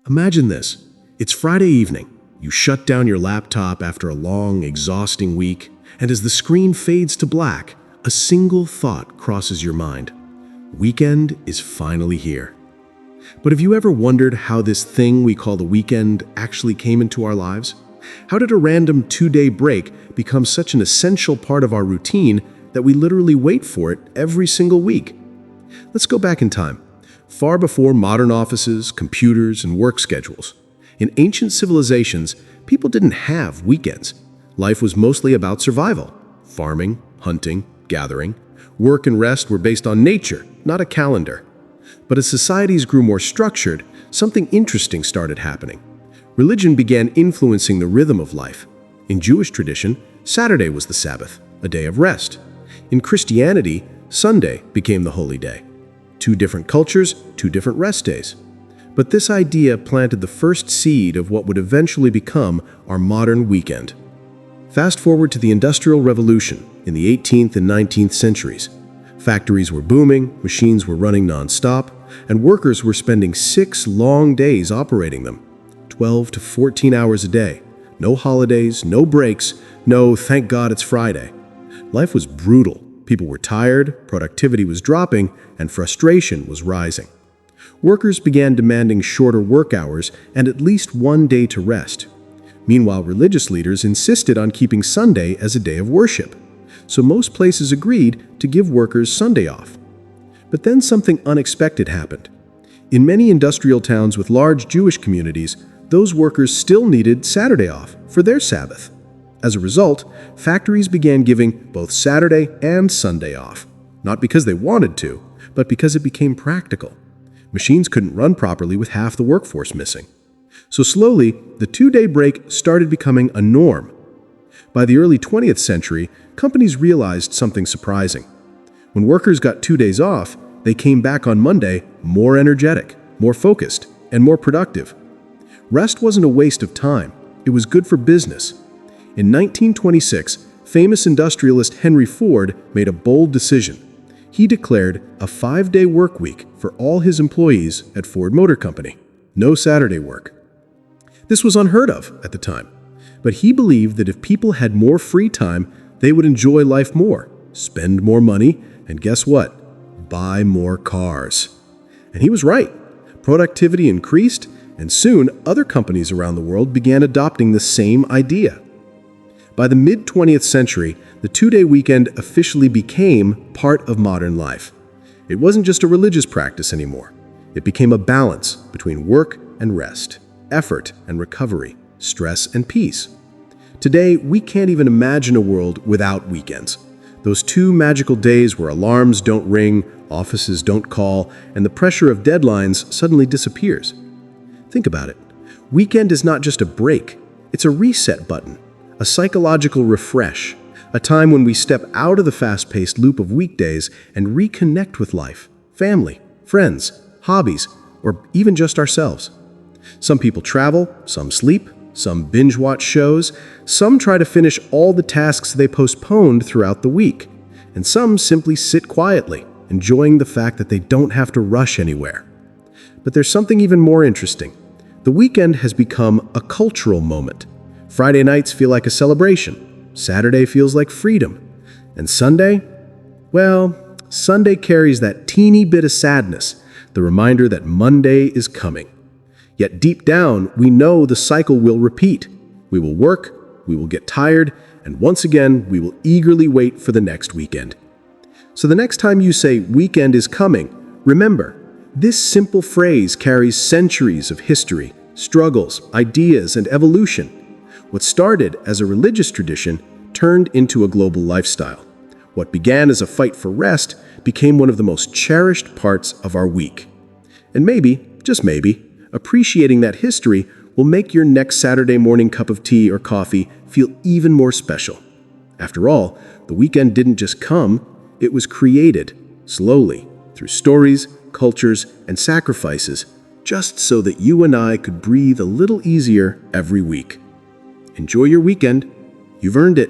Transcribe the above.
Imagine this. It's Friday evening. You shut down your laptop after a long, exhausting week, and as the screen fades to black, a single thought crosses your mind. Weekend is finally here. But have you ever wondered how this thing we call the weekend actually came into our lives? How did a random 2-day break become such an essential part of our routine that we literally wait for it every single week? Let's go back in time, far before modern offices, computers, and work schedules. In ancient civilizations, people didn't have weekends. Life was mostly about survival. Farming, hunting, gathering. Work and rest were based on nature, not a calendar. But as societies grew more structured, something interesting started happening. Religion began influencing the rhythm of life. In Jewish tradition, Saturday was the Sabbath, a day of rest. In Christianity, Sunday became the holy day. 2 different cultures, 2 different rest days. But this idea planted the first seed of what would eventually become our modern weekend. Fast forward to the Industrial Revolution in the 18th and 19th centuries. Factories were booming, machines were running non-stop, and workers were spending 6 long days operating them. 12 to 14 hours a day. No holidays, no breaks, no thank God it's Friday. Life was brutal. People were tired, productivity was dropping, and frustration was rising. Workers began demanding shorter work hours and at least 1 day to rest. Meanwhile, religious leaders insisted on keeping Sunday as a day of worship. So most places agreed to give workers Sunday off. But then something unexpected happened. In many industrial towns with large Jewish communities, those workers still needed Saturday off for their Sabbath. As a result, factories began giving both Saturday and Sunday off, not because they wanted to, but because it became practical. Machines couldn't run properly with half the workforce missing. So slowly, the 2-day break started becoming a norm. By the early 20th century, companies realized something surprising. When workers got 2 days off, they came back on Monday more energetic, more focused, and more productive. Rest wasn't a waste of time. It was good for business. In 1926, famous industrialist Henry Ford made a bold decision. He declared a 5-day work week for all his employees at Ford Motor Company. No Saturday work. This was unheard of at the time, but he believed that if people had more free time, they would enjoy life more, spend more money, and guess what? Buy more cars. And he was right. Productivity increased, and soon other companies around the world began adopting the same idea. By the mid-20th century, the 2-day weekend officially became part of modern life. It wasn't just a religious practice anymore. It became a balance between work and rest, effort and recovery, stress and peace. Today, we can't even imagine a world without weekends. Those 2 magical days where alarms don't ring, offices don't call, and the pressure of deadlines suddenly disappears. Think about it. Weekend is not just a break. It's a reset button, a psychological refresh, a time when we step out of the fast-paced loop of weekdays and reconnect with life, family, friends, hobbies, or even just ourselves. Some people travel, some sleep, some binge-watch shows, some try to finish all the tasks they postponed throughout the week, and some simply sit quietly, enjoying the fact that they don't have to rush anywhere. But there's something even more interesting. The weekend has become a cultural moment. Friday nights feel like a celebration. Saturday feels like freedom. And Sunday? Well, Sunday carries that teeny bit of sadness, the reminder that Monday is coming. Yet deep down, we know the cycle will repeat. We will work, we will get tired, and once again, we will eagerly wait for the next weekend. So the next time you say weekend is coming, remember, this simple phrase carries centuries of history, struggles, ideas, and evolution. What started as a religious tradition turned into a global lifestyle. What began as a fight for rest became one of the most cherished parts of our week. And maybe, just maybe, appreciating that history will make your next Saturday morning cup of tea or coffee feel even more special. After all, the weekend didn't just come, it was created, slowly, through stories, cultures, and sacrifices, just so that you and I could breathe a little easier every week. Enjoy your weekend. You've earned it.